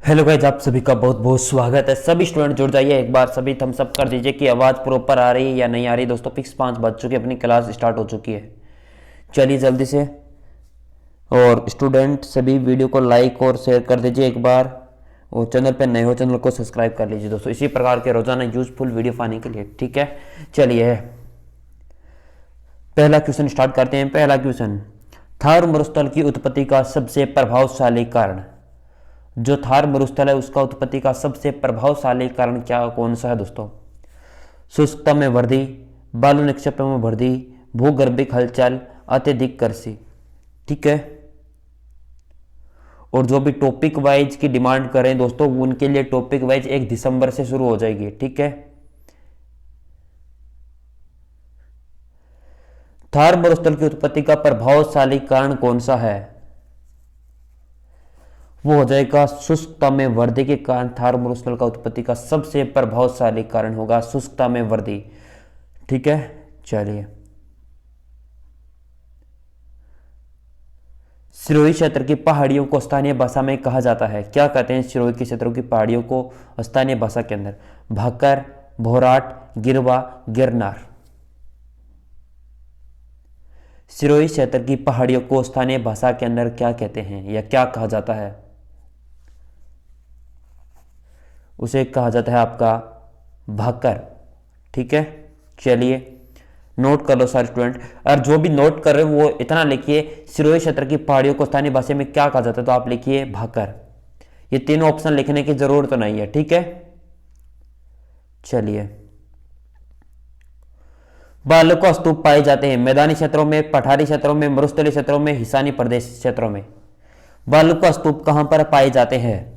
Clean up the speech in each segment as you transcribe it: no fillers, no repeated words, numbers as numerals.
Hello guys, आप सभी का बहुत बहुत स्वागत है। सभी स्टूडेंट जुड़ जाइए, एक बार सभी थम्स अप कर दीजिए कि आवाज़ प्रॉपर आ रही है या नहीं आ रही। दोस्तों फिक्स 5 बज चुके, अपनी क्लास स्टार्ट हो चुकी है। चलिए जल्दी से। और स्टूडेंट सभी वीडियो को लाइक और शेयर कर दीजिए एक बार, और चैनल पर नए हो चैनल को सब्सक्राइब कर लीजिए दोस्तों, इसी प्रकार के रोजाना यूजफुल वीडियो पाने के लिए। ठीक है, चलिए पहला क्वेश्चन स्टार्ट करते हैं। पहला क्वेश्चन, थार मरुस्थल की उत्पत्ति का सबसे प्रभावशाली कारण। जो थार मरुस्थल है उसका उत्पत्ति का सबसे प्रभावशाली कारण क्या कौन सा है दोस्तों? शुष्कता में वृद्धि, बालू निक्षेप में वृद्धि, भूगर्भिक हलचल, अत्यधिक कृषि। ठीक है, और जो भी टॉपिक वाइज की डिमांड करें दोस्तों, उनके लिए टॉपिक वाइज 1 दिसंबर से शुरू हो जाएगी। ठीक है, थार मरुस्थल की उत्पत्ति का प्रभावशाली कारण कौन सा है? वो हो जाएगा शुष्कता में वृद्धि के कारण थार मरुस्थल का उत्पत्ति का सबसे प्रभावशाली कारण होगा शुष्कता में वृद्धि। ठीक है, चलिए। सिरोही क्षेत्र की पहाड़ियों को स्थानीय भाषा में कहा जाता है, क्या कहते हैं सिरोही के क्षेत्रों की पहाड़ियों को स्थानीय भाषा के अंदर? भाकर, भोराट, गिरवा, गिरनार। सिरोही क्षेत्र की पहाड़ियों को स्थानीय भाषा के अंदर क्या कहते हैं या क्या कहा जाता है? उसे कहा जाता है आपका भाकर। ठीक है, चलिए नोट कर लो सारे स्टूडेंट, और जो भी नोट कर रहे हो वो इतना लिखिए, सिरोही क्षेत्र की पहाड़ियों को स्थानीय भाषा में क्या कहा जाता है, तो आप लिखिए भाकर। ये तीनों ऑप्शन लिखने की जरूरत तो नहीं है। ठीक है, चलिए। बालुका स्तूप पाए जाते हैं मैदानी क्षेत्रों में, पठारी क्षेत्रों में, मरुस्थलीय क्षेत्रों में, हिसानी प्रदेश क्षेत्रों में। बालुका स्तूप कहां पर पाए जाते हैं?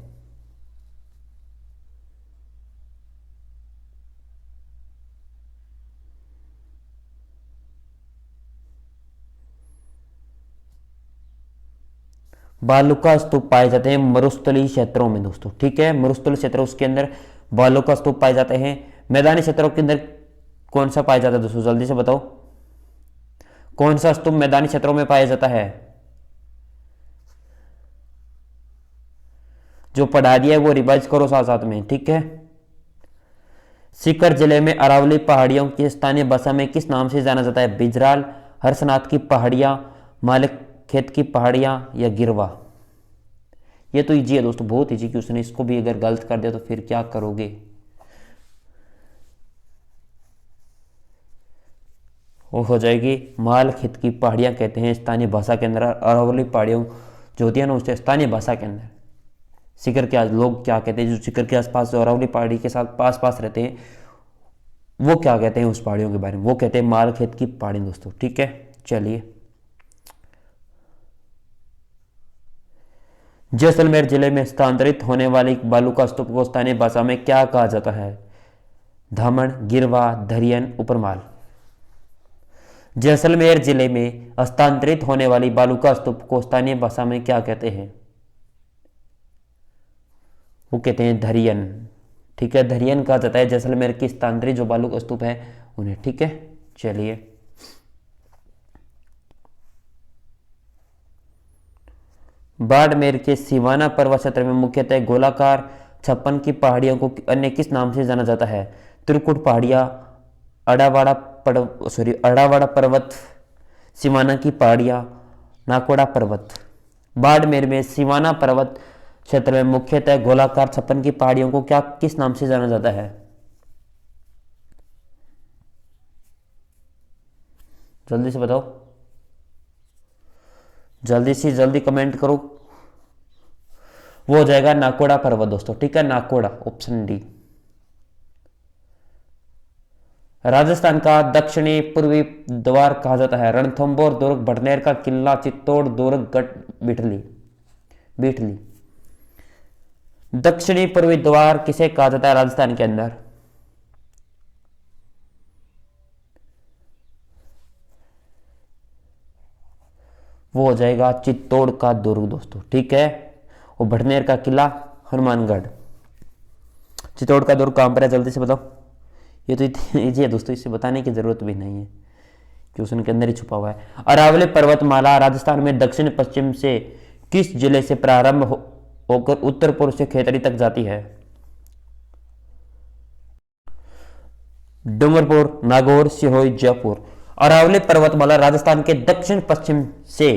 बालुका स्तूप पाए जाते हैं मरुस्थलीय क्षेत्रों में दोस्तों। ठीक है, मरुस्थलीय क्षेत्र उसके अंदर बालुका स्तूप पाए जाते हैं। मैदानी क्षेत्रों के अंदर कौन सा पाया जाता है दोस्तों, जल्दी से बताओ, कौन सा स्तूप मैदानी क्षेत्रों में पाया जाता है? जो पढ़ा दिया है वो रिवाइज करो साथ साथ में। ठीक है, सीकर जिले में अरावली पहाड़ियों की स्थानीय भाषा में किस नाम से जाना जाता है? बिजराल, हर्षनाथ की पहाड़ियां, मालिक खेत की पहाड़ियां, या गिरवा। ये तो इजी है दोस्तों, बहुत इजी क्वेश्चन है। इसको भी अगर गलत कर दिया तो फिर क्या करोगे? वो हो जाएगी माल खेत की पहाड़ियां कहते हैं स्थानीय भाषा के अंदर। अरावली पहाड़ियों जो होती है ना उससे स्थानीय भाषा के अंदर सीकर के लोग क्या कहते हैं, जो सीकर के आसपास जो अरावली पहाड़ी के साथ पास पास रहते हैं, वो क्या कहते हैं उस पहाड़ियों के बारे में? वो कहते हैं माल खेत की पहाड़ी दोस्तों। ठीक है, चलिए। जैसलमेर जिले में स्थानांतरित होने वाली बालुका स्तूप को स्थानीय भाषा में क्या कहा जाता है? धामण, गिरवा, धरियन, उपरमाल। जैसलमेर जिले में स्थानांतरित होने वाली बालुका स्तूप को स्थानीय भाषा में क्या कहते हैं? वो कहते हैं धरियन। ठीक है, धरियन कहा जाता है जैसलमेर की स्थानांतरित जो बालुका स्तूप है उन्हें। ठीक है, चलिए। बाड़मेर के सिवाना पर्वत क्षेत्र में मुख्यतः गोलाकार 56 की पहाड़ियों को अन्य किस नाम से जाना जाता है? त्रिकुट पहाड़ियां, अड़ावाड़ा पर्वत, सिवाना की पहाड़ियां, नाकोड़ा पर्वत। बाड़मेर में सिवाना पर्वत क्षेत्र में मुख्यतः गोलाकार 56 की पहाड़ियों को क्या किस नाम से जाना जाता है? जल्दी से बताओ, जल्दी से जल्दी कमेंट करो। वो हो जाएगा नाकोड़ा पर्वत दोस्तों। ठीक है, नाकोड़ा, ऑप्शन डी। राजस्थान का दक्षिणी पूर्वी द्वार कहा जाता है? रणथंभौर दुर्ग, भटनेर का किला, चित्तौड़ दुर्ग, गढ़ बिठली। बिठली। दक्षिणी पूर्वी द्वार किसे कहा जाता है राजस्थान के अंदर? वो हो जाएगा चित्तौड़ का दुर्ग दोस्तों। ठीक है, और भटनेर का किला हनुमानगढ़। चित्तौड़ का दुर्ग कहां पर है, जल्दी से बताओ। ये तो इजी है दोस्तों, इसे बताने की जरूरत भी नहीं है, क्वेश्चन के अंदर ही छुपा हुआ है। अरावली पर्वतमाला राजस्थान में दक्षिण पश्चिम से किस जिले से प्रारंभ होकर उत्तर पूर्व से खेतड़ी तक जाती है। डूंगरपुर, नागौर, सिरोही, जयपुर। अरावली पर्वतमाला राजस्थान के दक्षिण पश्चिम से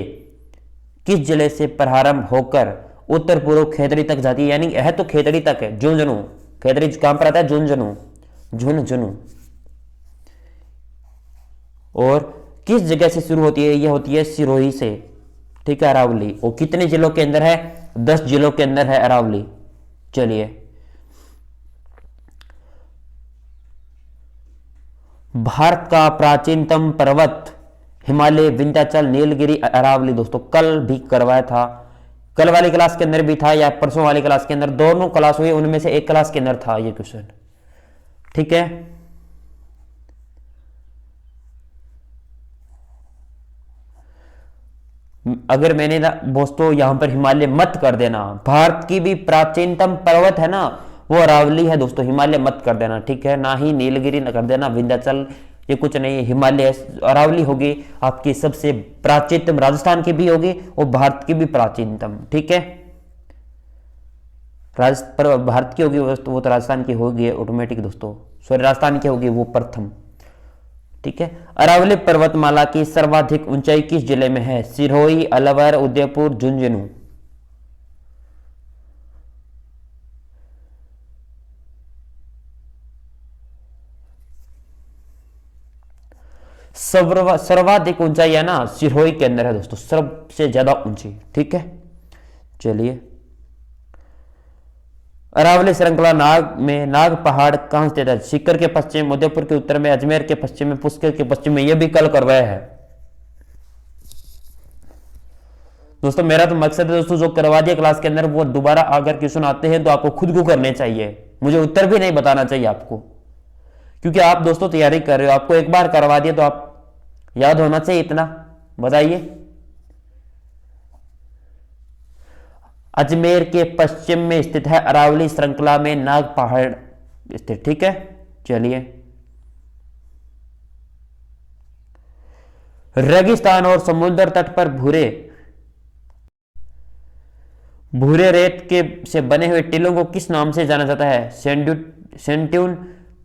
किस जिले से प्रारंभ होकर उत्तर पूर्व खेतड़ी तक जाती है, यानी यह तो खेतड़ी तक है, झुंझुनू। खेतड़ी कहां पर आता है? झुंझुनू, झुंझुनू। और किस जगह से शुरू होती है? यह होती है सिरोही से, ठीक है, अरावली। और कितने जिलों के अंदर है? 10 जिलों के अंदर है अरावली। चलिए, भारत का प्राचीनतम पर्वत हिमालय, विंध्याचल, नीलगिरी, अरावली। दोस्तों कल भी करवाया था, कल वाली क्लास के अंदर भी था या परसों वाली क्लास के अंदर, दोनों क्लास हुई, उनमें से एक क्लास के अंदर था ये क्वेश्चन, ठीक है। अगर मैंने दोस्तों यहां पर हिमालय मत कर देना, भारत की भी प्राचीनतम पर्वत है ना वो अरावली है दोस्तों, हिमालय मत कर देना, ठीक है। ना ही नीलगिरी न कर देना, विंध्याचल ये कुछ नहीं है, हिमालय अरावली होगी आपकी सबसे प्राचीनतम, राजस्थान की भी होगी और भारत की भी प्राचीनतम, ठीक है। भारत की होगी वो तो राजस्थान की होगी ऑटोमेटिक दोस्तों, सॉरी राजस्थान की होगी वो प्रथम, ठीक है। अरावली पर्वतमाला की सर्वाधिक ऊंचाई किस जिले में है? सिरोही, अलवर, उदयपुर, झुंझुनू। सर्वाधिक ऊंचाई है ना सिरोही के अंदर है दोस्तों, सबसे ज्यादा ऊंची, ठीक है। चलिए, अरावली श्रृंखला नाग में नाग पहाड़ कहां स्थित है? सीकर के पश्चिम, उदयपुर के उत्तर में, अजमेर के पश्चिम में, पुष्कर के पश्चिम में। यह भी कल करवाया है दोस्तों। मेरा तो मकसद है दोस्तों जो करवा दिया क्लास के अंदर वो दोबारा अगर क्वेश्चन आते हैं तो आपको खुद को करने चाहिए, मुझे उत्तर भी नहीं बताना चाहिए आपको, क्योंकि आप दोस्तों तैयारी कर रहे हो, आपको एक बार करवा दिया तो आप याद होना चाहिए इतना। बताइए, अजमेर के पश्चिम में स्थित है अरावली श्रृंखला में नाग पहाड़ स्थित, ठीक है। चलिए, रेगिस्तान और समुद्र तट पर भूरे भूरे रेत के से बने हुए टीलों को किस नाम से जाना जाता है? सेंट्यून,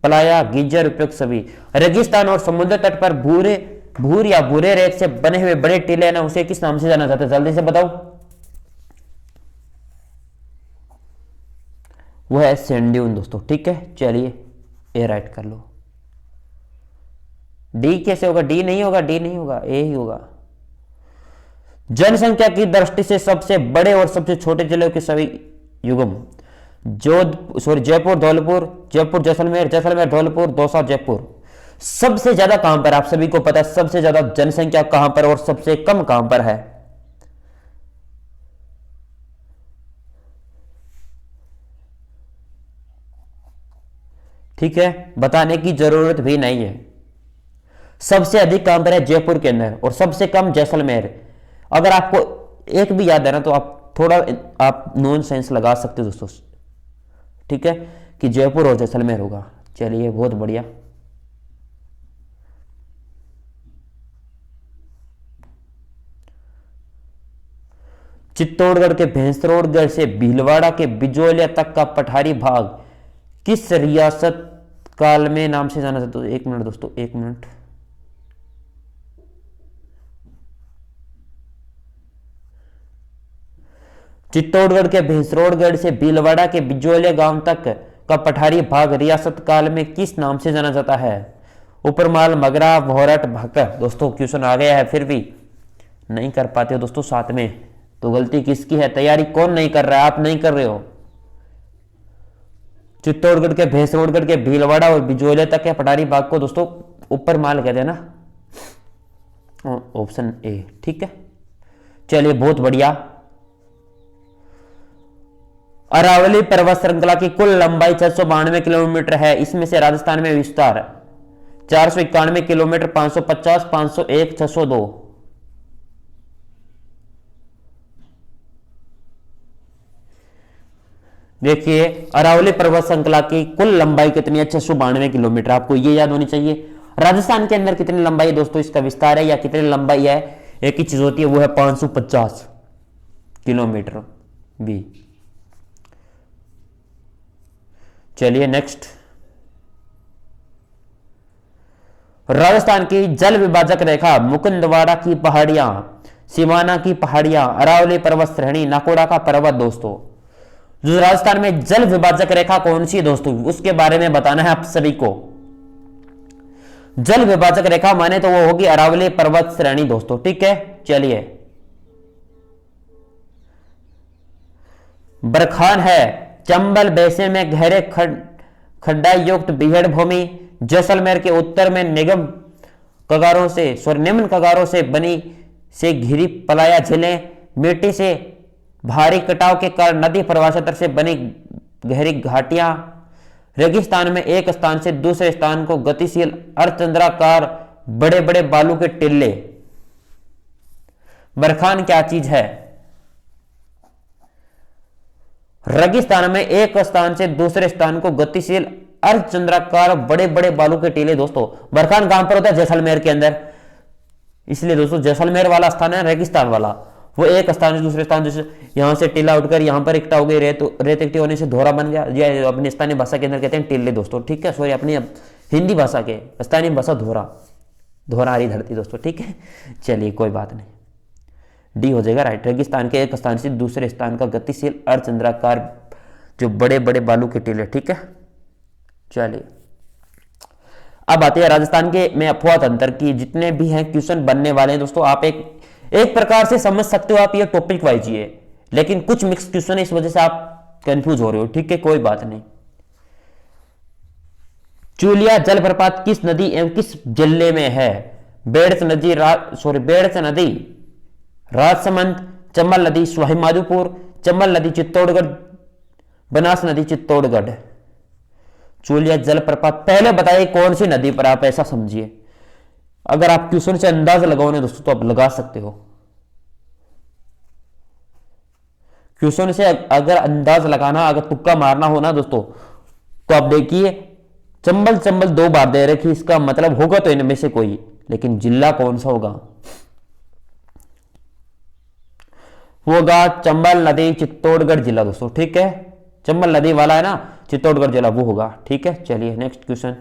प्लाया, गीजर, उपयुक्त सभी। रेगिस्तान और समुद्र तट पर भूर या भूरे रेत से बने हुए बड़े टीले ना उसे किस नाम से जाना जाता है? जल्दी से बताओ। वो है सैंड्यून दोस्तों, ठीक है। चलिए, ए राइट कर लो। डी कैसे होगा? डी नहीं होगा, डी नहीं होगा, ए ही होगा। जनसंख्या की दृष्टि से सबसे बड़े और सबसे छोटे जिलों के सभी युग्म जयपुर, धौलपुर, जयपुर, जैसलमेर, जैसलमेर, धौलपुर, दौसा, जयपुर। सबसे ज्यादा कहां पर? आप सभी को पता है सबसे ज्यादा जनसंख्या कहां पर और सबसे कम कहां पर है? ठीक है, बताने की जरूरत भी नहीं है। सबसे अधिक कहां पर है? जयपुर के अंदर, और सबसे कम जैसलमेर। अगर आपको एक भी याद है ना तो आप थोड़ा आप नॉन साइंस लगा सकते हो दोस्तों, ठीक है, कि जयपुर और जैसलमेर होगा। चलिए, बहुत बढ़िया। चित्तौड़गढ़ के भैंसरोडगढ़ से भीलवाड़ा के बिजोलिया तक का पठारी भाग किस रियासत काल में नाम से जाना जाता है? एक मिनट दोस्तों, एक मिनट। चित्तौड़गढ़ के भैंसरोडगढ़ से भीलवाड़ा के बिजोलिया गांव तक का पठारी भाग रियासत काल में किस नाम से जाना जाता है? उपरमाल, मगरा, भोरट, भाकर। दोस्तों क्वेश्चन आ गया है, फिर भी नहीं कर पाते हो दोस्तों साथ में, तो गलती किसकी है? तैयारी कौन नहीं कर रहा है? आप नहीं कर रहे हो। चित्तौड़गढ़ के भैंसरोडगढ़ के भीलवाड़ा और बिजोलिया तक के पठारी भाग को दोस्तों ऊपर माल कहते हैं ना, ऑप्शन ए, ठीक है। चलिए, बहुत बढ़िया। अरावली पर्वत श्रृंखला की कुल लंबाई 692 किलोमीटर है, इसमें से राजस्थान में विस्तार 491 किलोमीटर, 550, 501, 602। देखिए, अरावली पर्वत श्रृंखला की कुल लंबाई कितनी है? 692 किलोमीटर। आपको ये याद होनी चाहिए। राजस्थान के अंदर कितनी लंबाई दोस्तों इसका विस्तार है या कितनी लंबाई है? एक ही चीज होती है, वो है 550 किलोमीटर बी। चलिए नेक्स्ट, राजस्थान की जल विभाजक रेखा मुकुंदवाड़ा की पहाड़ियां, सिवाना की पहाड़ियां, अरावली पर्वत श्रेणी, नाकोड़ा का पर्वत। दोस्तों जो राजस्थान में जल विभाजक रेखा कौन सी है दोस्तों, उसके बारे में बताना है आप सभी को। जल विभाजक रेखा माने तो वो होगी अरावली पर्वत श्रेणी दोस्तों, ठीक है। चलिए, बरखान है चंबल बेसिन में गहरे खड्डा युक्त बीहड़ भूमि, जैसलमेर के उत्तर में निम्न कगारों से बनी से घिरी पलाया झीलें, मिट्टी से भारी कटाव के कारण नदी प्रवाह क्षेत्र से बनी गहरी घाटियां, रेगिस्तान में एक स्थान से दूसरे स्थान को गतिशील अर्धचंद्राकार बड़े बड़े बालू के टिल्ले। बरखान क्या चीज है? रेगिस्तान में एक स्थान से दूसरे स्थान को गतिशील अर्धचंद्राकार बड़े बड़े बालू के टीले। दोस्तों बरखान कहां पर होता है? जैसलमेर के अंदर। इसलिए दोस्तों जैसलमेर वाला स्थान है रेगिस्तान वाला, वो एक स्थान से दूसरे स्थान, जैसे यहां से टीला उठकर यहां पर इकट्ठा हो गई रेत, रेत इकट्ठी होने से धोरा बन गया, या अपनी स्थानीय भाषा के अंदर कहते हैं टिल्ले दोस्तों, ठीक है। सॉरी, अपनी हिंदी भाषा के स्थानीय भाषा धोरा, धोरा हरी धरती दोस्तों, ठीक है। चलिए कोई बात नहीं, डी हो जाएगा राइट। रेगिस्तान के एक स्थान से दूसरे स्थान का गतिशील अर्धचंद्राकार जो बड़े बड़े बालू के टीले, ठीक है। चलिए अब आते हैं राजस्थान के में अफवाह तंत्र की जितने भी हैं क्वेश्चन बनने वाले हैं दोस्तों, आप एक प्रकार से समझ सकते हो आप ये टॉपिक वाइज ही है, लेकिन कुछ मिक्स क्वेश्चन है इस वजह से आप कंफ्यूज हो रहे हो, ठीक है, कोई बात नहीं। चूलिया जलप्रपात किस नदी एवं किस जिले में है? बेड़स नदी राजसमंद, चंबल नदी सवाईमाधोपुर, चंबल नदी चित्तौड़गढ़, बनास नदी चित्तौड़गढ़। चूलिया जलप्रपात पहले बताइए कौन सी नदी पर, आप ऐसा समझिए। अगर आप क्वेश्चन से अंदाज लगाओगे दोस्तों तो आप लगा सकते हो। क्वेश्चन से अगर अंदाज लगाना, अगर तुक्का मारना हो ना दोस्तों, तो आप देखिए चंबल चंबल दो बार दे रखी, इसका मतलब होगा तो इनमें से कोई, लेकिन जिला कौन सा होगा? होगा चंबल नदी चित्तौड़गढ़ जिला दोस्तों, ठीक है। चंबल नदी वाला है ना, चित्तौड़गढ़ जिला वो होगा, ठीक है। चलिए नेक्स्ट क्वेश्चन,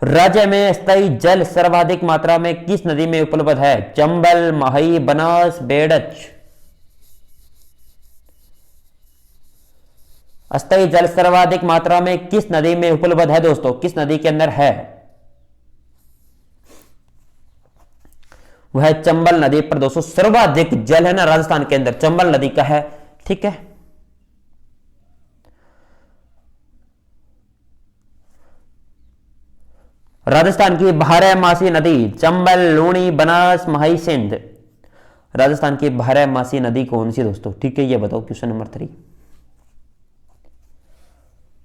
राज्य में स्थायी जल सर्वाधिक मात्रा में किस नदी में उपलब्ध है? चंबल, माही, बनास, बेड़च। स्थायी जल सर्वाधिक मात्रा में किस नदी में उपलब्ध है दोस्तों, किस नदी के अंदर है? वह चंबल नदी पर दोस्तों सर्वाधिक जल है ना राजस्थान के अंदर, चंबल नदी का है, ठीक है। राजस्थान की बारहमासी नदी चंबल, लूणी, बनास, माही, सिंध। राजस्थान की बारहमासी नदी कौन सी दोस्तों, ठीक है, ये बताओ। क्वेश्चन नंबर 3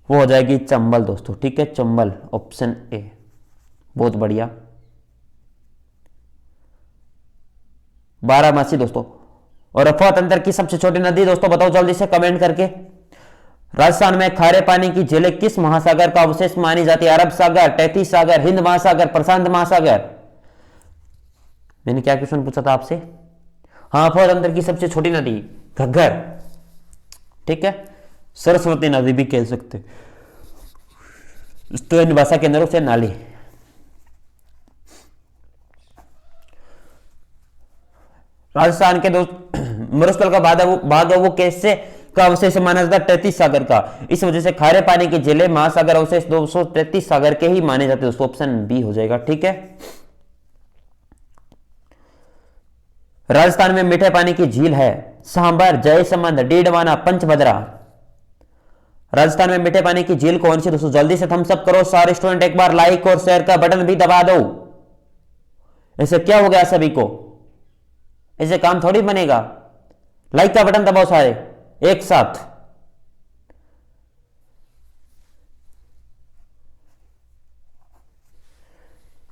वो हो जाएगी चंबल दोस्तों, ठीक है, चंबल, ऑप्शन ए, बहुत बढ़िया। बारहमासी दोस्तों। और अफवाह तंत्र की सबसे छोटी नदी दोस्तों बताओ जल्दी से कमेंट करके। राजस्थान में खारे पानी की झीलें किस महासागर का अवशेष मानी जाती है? अरब सागर, तैतीस सागर, हिंद महासागर, प्रशांत महासागर। मैंने क्या क्वेश्चन पूछा था आपसे? हाँ, अफवाह तंत्र की सबसे छोटी नदी घग्गर, ठीक है, सरस्वती नदी भी कह सकते, स्थानीय भाषा के अंदर उसे नाली। राजस्थान के दोस्त मरुस्थल का भाग है वो कैसे का अवशेष माना जाता है? 33 सागर का। इस वजह से खारे पानी के जिले महासागर अवशेष 233 सागर के ही माने जाते हैं दोस्तों, ऑप्शन बी हो जाएगा, ठीक है। राजस्थान में मीठे पानी की झील है सांबर, जयसमंद, डीडवाना, पंचभद्रा। राजस्थान में मीठे पानी की झील कौन सी दोस्तों? जल्दी से थम्स अप करो सारे स्टूडेंट, एक बार लाइक और शेयर का बटन भी दबा दो। ऐसे क्या हो गया सभी को? ऐसे काम थोड़ी बनेगा। लाइक का बटन दबाओ सारे एक साथ।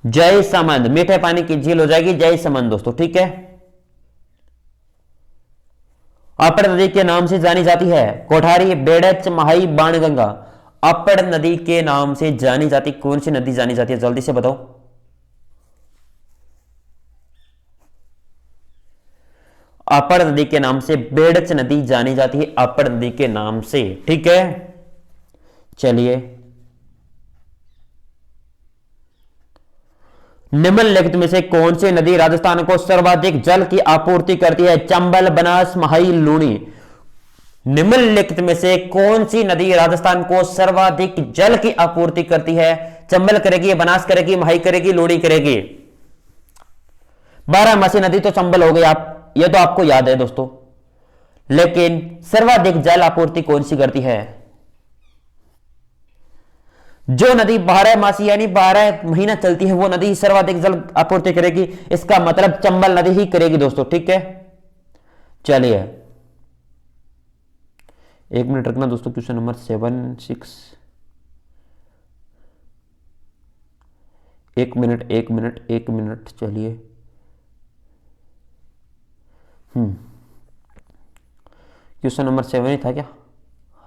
जयसमंद मीठे पानी की झील हो जाएगी जयसमंद दोस्तों, ठीक है। अपर नदी के नाम से जानी जाती है कोठारी, बेड़च, माही, बाणगंगा। अपर नदी के नाम से जानी जाती कौन सी नदी जानी जाती है? जल्दी से बताओ। अपर नदी के नाम से बेड़च नदी जानी जाती है, अपर नदी के नाम से। ठीक है, चलिए निम्नलिखित में से कौन सी नदी राजस्थान को सर्वाधिक जल की आपूर्ति करती है? चंबल, बनास, महाई, लूणी। निम्नलिखित में से कौन सी नदी राजस्थान को सर्वाधिक जल की आपूर्ति करती है? चंबल करेगी, बनास करेगी, महाई करेगी, लूणी करेगी। बारहमासी नदी तो चंबल हो गई, आप ये तो आपको याद है दोस्तों, लेकिन सर्वाधिक जल आपूर्ति कौन सी करती है? जो नदी 12 मासी यानी 12 महीना चलती है वो नदी सर्वाधिक जल आपूर्ति करेगी, इसका मतलब चंबल नदी ही करेगी दोस्तों। ठीक है, चलिए एक मिनट रखना दोस्तों, क्वेश्चन नंबर 7-6, एक मिनट चलिए। क्वेश्चन नंबर 7 ही था क्या?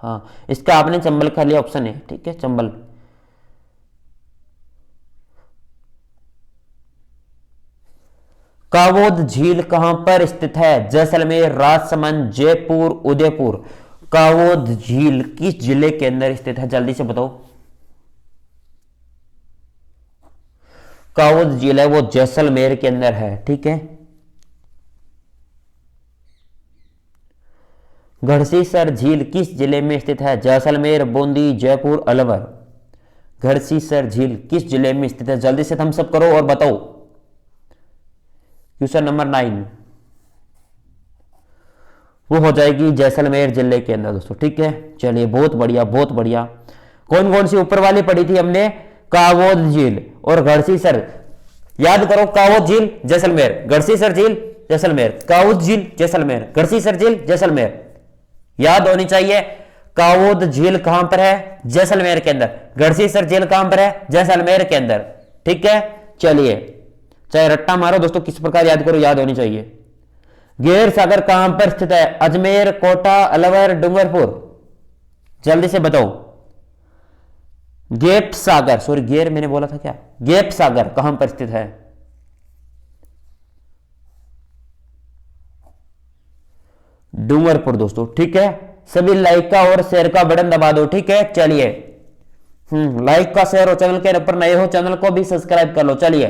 हाँ, इसका आपने चंबल का लिया ऑप्शन है। ठीक है, चंबल। कावोद झील कहां पर स्थित है? जैसलमेर, राजसमंद, जयपुर, उदयपुर। कावोद झील किस जिले के अंदर स्थित है? जल्दी से बताओ। कावोद झील है वो जैसलमेर के अंदर है। ठीक है, घड़सीसर झील किस जिले में स्थित है? जैसलमेर, बूंदी, जयपुर, अलवर। घड़सीसर झील किस जिले में स्थित है? जल्दी से थम्स अप करो और बताओ। क्वेश्चन नंबर 9 वो हो जाएगी जैसलमेर जिले के अंदर दोस्तों। ठीक है, चलिए बहुत बढ़िया बहुत बढ़िया। कौन कौन सी ऊपर वाली पढ़ी थी हमने? कावोद झील और घड़सीसर। याद करो, कावोद झील जैसलमेर, घड़सीसर झील जैसलमेर, कावोद झील जैसलमेर, घड़सीसर झील जैसलमेर। याद होनी चाहिए। कावोद झील कहां पर है? जैसलमेर के अंदर। घड़सीसर झील कहां पर है? जैसलमेर के अंदर। ठीक है, चलिए चाहे रट्टा मारो दोस्तों, किस प्रकार याद करो, याद होनी चाहिए। गेर सागर कहां पर स्थित है? अजमेर, कोटा, अलवर, डूंगरपुर। जल्दी से बताओ। गेट सागर, सॉरी गेर मैंने बोला था क्या? गेट सागर कहां पर स्थित है? डूंगरपुर दोस्तों। ठीक है, सभी लाइक का और शेयर का बटन दबा दो। ठीक है, चलिए लाइक का शेयर हो, चैनल के ऊपर नए हो चैनल को भी सब्सक्राइब कर लो। चलिए